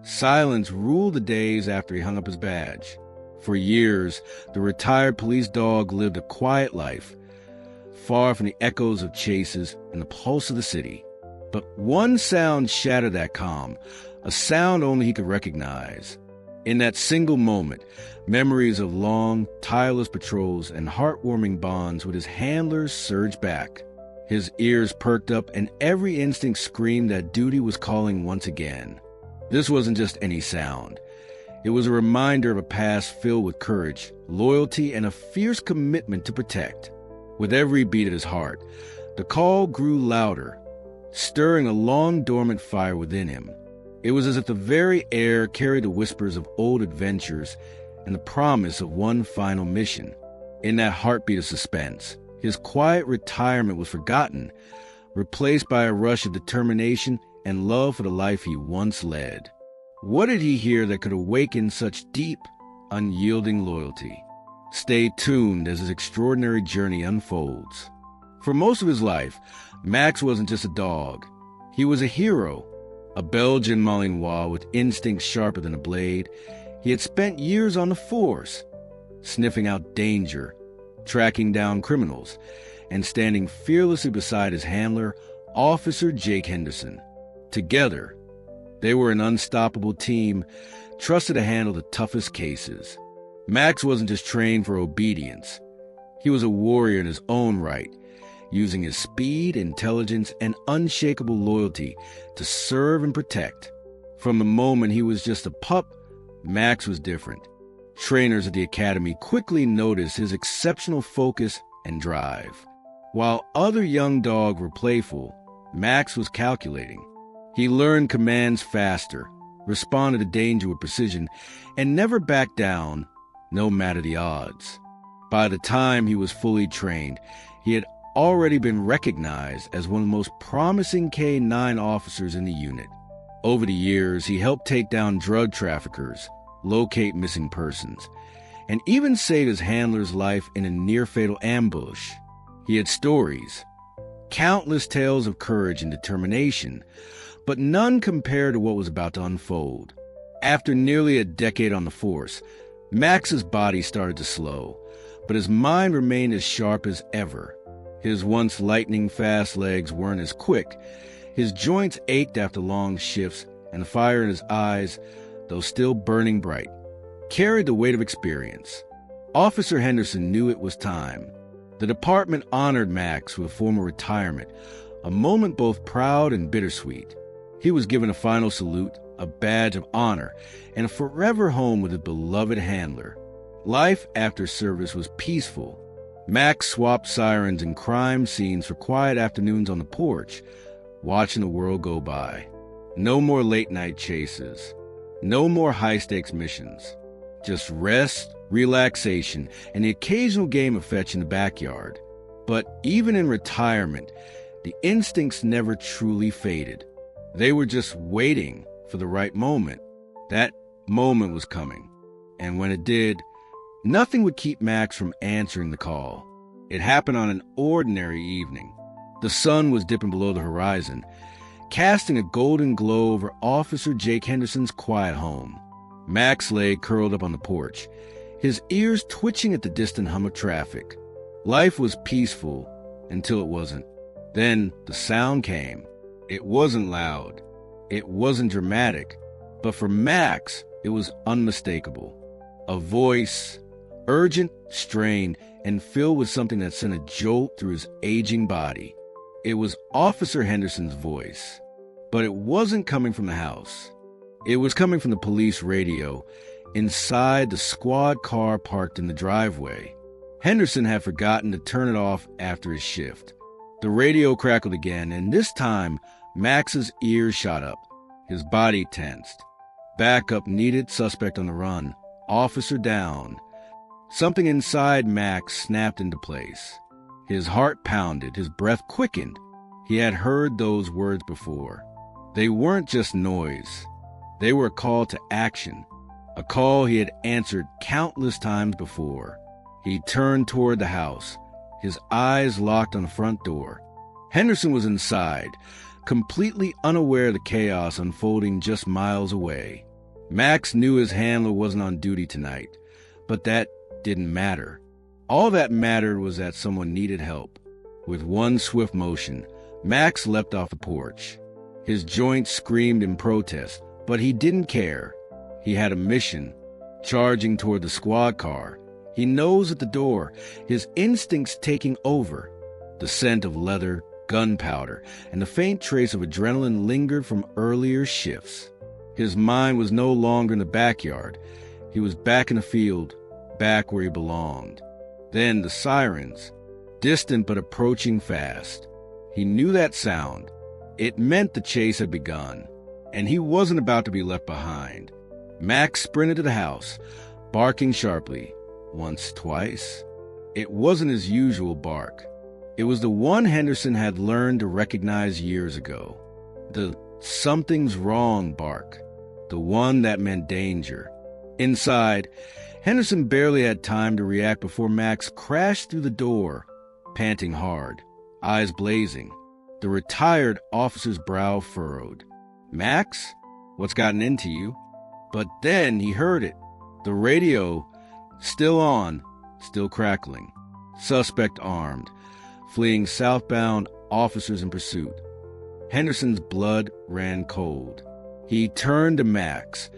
Silence ruled the days after he hung up his badge. For years, the retired police dog lived a quiet life, far from the echoes of chases and the pulse of the city. But one sound shattered that calm, a sound only he could recognize. In that single moment, memories of long, tireless patrols and heartwarming bonds with his handlers surged back. His ears perked up and every instinct screamed that duty was calling once again. This wasn't just any sound. It was a reminder of a past filled with courage, loyalty, and a fierce commitment to protect. With every beat of his heart, the call grew louder, stirring a long-dormant fire within him. It was as if the very air carried the whispers of old adventures and the promise of one final mission. In that heartbeat of suspense, his quiet retirement was forgotten, replaced by a rush of determination and love for the life he once led. What did he hear that could awaken such deep, unyielding loyalty? Stay tuned as his extraordinary journey unfolds. For most of his life, Max wasn't just a dog. He was a hero, a Belgian Malinois with instincts sharper than a blade. He had spent years on the force, sniffing out danger, tracking down criminals, and standing fearlessly beside his handler, Officer Jake Henderson. Together, they were an unstoppable team, trusted to handle the toughest cases. Max wasn't just trained for obedience. He was a warrior in his own right, using his speed, intelligence, and unshakable loyalty to serve and protect. From the moment he was just a pup, Max was different. Trainers at the academy quickly noticed his exceptional focus and drive. While other young dogs were playful, Max was calculating. He learned commands faster, responded to danger with precision, and never backed down, no matter the odds. By the time he was fully trained, he had already been recognized as one of the most promising K-9 officers in the unit. Over the years, he helped take down drug traffickers, locate missing persons, and even save his handler's life in a near-fatal ambush. He had stories, countless tales of courage and determination, but none compared to what was about to unfold. After nearly a decade on the force, Max's body started to slow, but his mind remained as sharp as ever. His once lightning-fast legs weren't as quick. His joints ached after long shifts, and the fire in his eyes, though still burning bright, carried the weight of experience. Officer Henderson knew it was time. The department honored Max with a formal retirement, a moment both proud and bittersweet. He was given a final salute, a badge of honor, and a forever home with his beloved handler. Life after service was peaceful. Max swapped sirens and crime scenes for quiet afternoons on the porch, watching the world go by. No more late-night chases. No more high-stakes missions. Just rest, relaxation, and the occasional game of fetch in the backyard. But even in retirement, the instincts never truly faded. They were just waiting for the right moment. That moment was coming. And when it did, nothing would keep Max from answering the call. It happened on an ordinary evening. The sun was dipping below the horizon, casting a golden glow over Officer Jake Henderson's quiet home. Max lay curled up on the porch, his ears twitching at the distant hum of traffic. Life was peaceful until it wasn't. Then the sound came. It wasn't loud. It wasn't dramatic. But for Max, it was unmistakable. A voice, urgent, strained, and filled with something that sent a jolt through his aging body. It was Officer Henderson's voice. But it wasn't coming from the house. It was coming from the police radio, inside the squad car parked in the driveway. Henderson had forgotten to turn it off after his shift. The radio crackled again, and this time, Max's ears shot up. His body tensed. Backup needed, suspect on the run. Officer down. Something inside Max snapped into place. His heart pounded, his breath quickened. He had heard those words before. They weren't just noise. They were a call to action, a call he had answered countless times before. He turned toward the house, his eyes locked on the front door. Henderson was inside, completely unaware of the chaos unfolding just miles away. Max knew his handler wasn't on duty tonight, but that didn't matter. All that mattered was that someone needed help. With one swift motion, Max leapt off the porch. His joints screamed in protest, but he didn't care. He had a mission. Charging toward the squad car, he knows at the door, his instincts taking over. The scent of leather, gunpowder, and the faint trace of adrenaline lingered from earlier shifts. His mind was no longer in the backyard. He was back in the field, back where he belonged. Then the sirens, distant but approaching fast. He knew that sound. It meant the chase had begun, and he wasn't about to be left behind. Max sprinted to the house, barking sharply. Once, twice. It wasn't his usual bark. It was the one Henderson had learned to recognize years ago. The something's wrong bark. The one that meant danger. Inside, Henderson barely had time to react before Max crashed through the door, panting hard, eyes blazing. The retired officer's brow furrowed. "Max, what's gotten into you?" But then he heard it. The radio, still on, still crackling. Suspect armed, fleeing southbound, officers in pursuit. Henderson's blood ran cold. He turned to Max,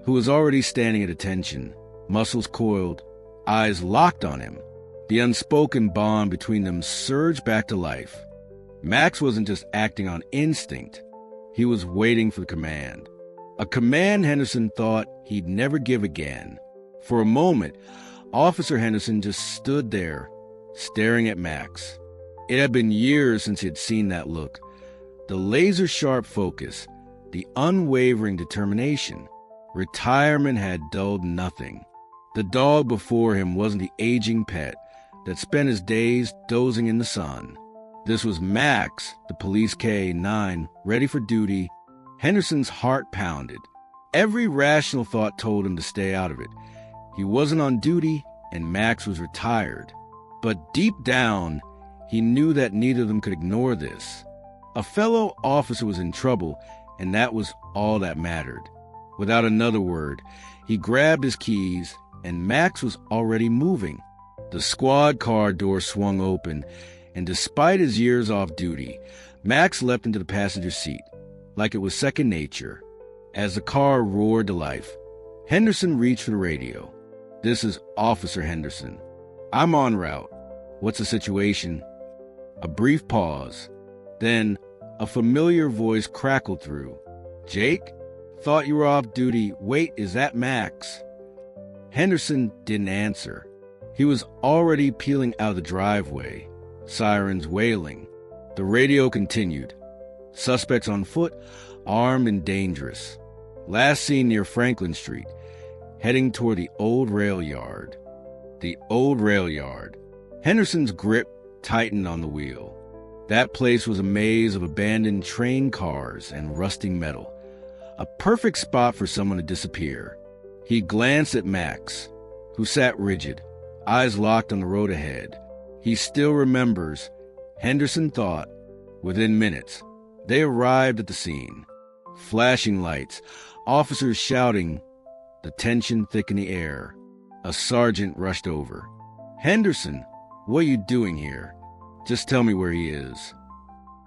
who was already standing at attention, muscles coiled, eyes locked on him. The unspoken bond between them surged back to life. Max wasn't just acting on instinct. He was waiting for the command. A command Henderson thought he'd never give again. For a moment, Officer Henderson just stood there, staring at Max. It had been years since he had seen that look. The laser-sharp focus, the unwavering determination. Retirement had dulled nothing. The dog before him wasn't the aging pet that spent his days dozing in the sun. This was Max, the police K-9, ready for duty. Henderson's heart pounded. Every rational thought told him to stay out of it. He wasn't on duty, and Max was retired. But deep down, he knew that neither of them could ignore this. A fellow officer was in trouble, and that was all that mattered. Without another word, he grabbed his keys, and Max was already moving. The squad car door swung open, and despite his years off duty, Max leapt into the passenger seat, like it was second nature. As the car roared to life, Henderson reached for the radio. "This is Officer Henderson. I'm en route. What's the situation?" A brief pause. Then a familiar voice crackled through. "Jake? Thought you were off duty. Wait, is that Max?" Henderson didn't answer. He was already peeling out of the driveway, sirens wailing. The radio continued. Suspects on foot, armed and dangerous. Last seen near Franklin Street, heading toward the old rail yard. The old rail yard. Henderson's grip tightened on the wheel. That place was a maze of abandoned train cars and rusting metal. A perfect spot for someone to disappear. He glanced at Max, who sat rigid, eyes locked on the road ahead. He still remembers, Henderson thought, within minutes. They arrived at the scene. Flashing lights, officers shouting, the tension thick in the air. A sergeant rushed over. "Henderson, what are you doing here? Just tell me where he is."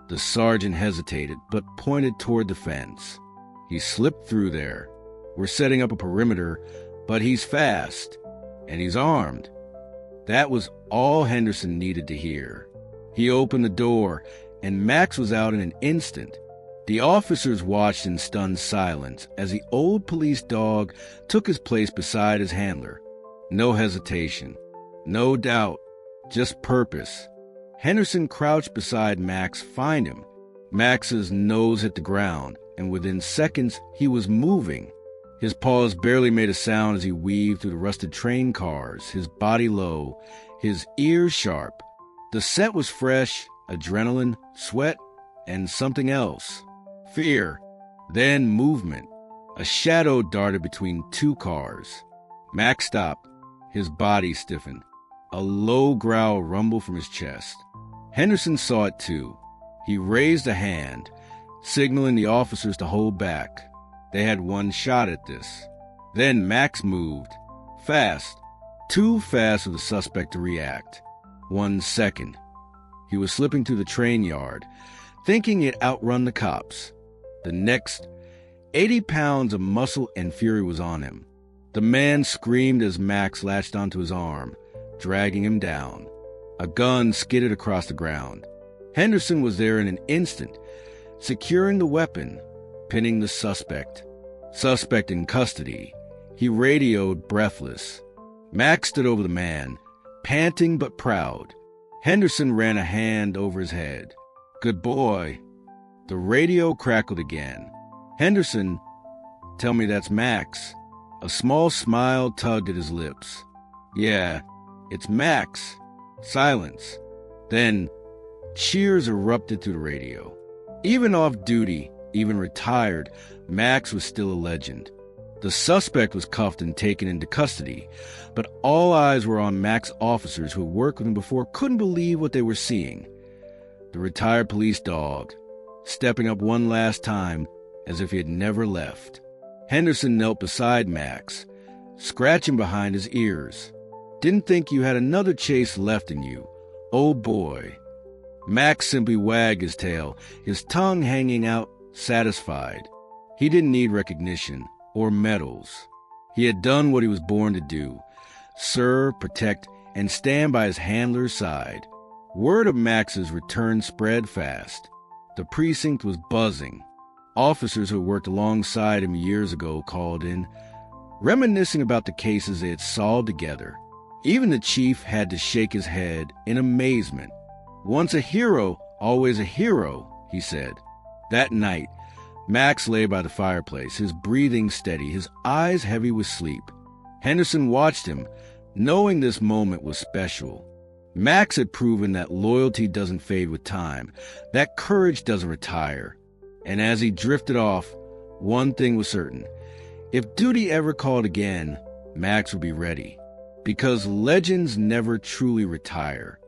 The sergeant hesitated, but pointed toward the fence. "He slipped through there. We're setting up a perimeter, but he's fast, and he's armed." That was all Henderson needed to hear. He opened the door, and Max was out in an instant. The officers watched in stunned silence as the old police dog took his place beside his handler. No hesitation, no doubt, just purpose. Henderson crouched beside Max, find him. Max's nose hit the ground, and within seconds he was moving. His paws barely made a sound as he weaved through the rusted train cars, his body low, his ears sharp. The scent was fresh, adrenaline, sweat, and something else. Fear, then movement. A shadow darted between two cars. Max stopped. His body stiffened. A low growl rumbled from his chest. Henderson saw it too. He raised a hand, signaling the officers to hold back. They had one shot at this. Then Max moved. Fast. Too fast for the suspect to react. 1 second. He was slipping through the train yard, thinking he'd outrun the cops. The next, 80 pounds of muscle and fury was on him. The man screamed as Max latched onto his arm, dragging him down. A gun skidded across the ground. Henderson was there in an instant, securing the weapon, pinning the suspect. Suspect in custody. He radioed, breathless. Max stood over the man, panting but proud. Henderson ran a hand over his head. "Good boy." The radio crackled again. "Henderson, tell me that's Max." A small smile tugged at his lips. "Yeah, it's Max." Silence. Then, cheers erupted through the radio. Even off duty, even retired, Max was still a legend. The suspect was cuffed and taken into custody, but all eyes were on Max. Officers who had worked with him before couldn't believe what they were seeing. The retired police dog, stepping up one last time as if he had never left. Henderson knelt beside Max, scratching behind his ears. "Didn't think you had another chase left in you. Oh boy." Max simply wagged his tail, his tongue hanging out, satisfied. He didn't need recognition or medals. He had done what he was born to do: serve, protect, and stand by his handler's side. Word of Max's return spread fast. The precinct was buzzing. Officers who worked alongside him years ago called in, reminiscing about the cases they had solved together. Even the chief had to shake his head in amazement. "Once a hero, always a hero," he said. That night, Max lay by the fireplace, his breathing steady, his eyes heavy with sleep. Henderson watched him, knowing this moment was special. Max had proven that loyalty doesn't fade with time, that courage doesn't retire. And as he drifted off, one thing was certain. If duty ever called again, Max would be ready. Because legends never truly retire.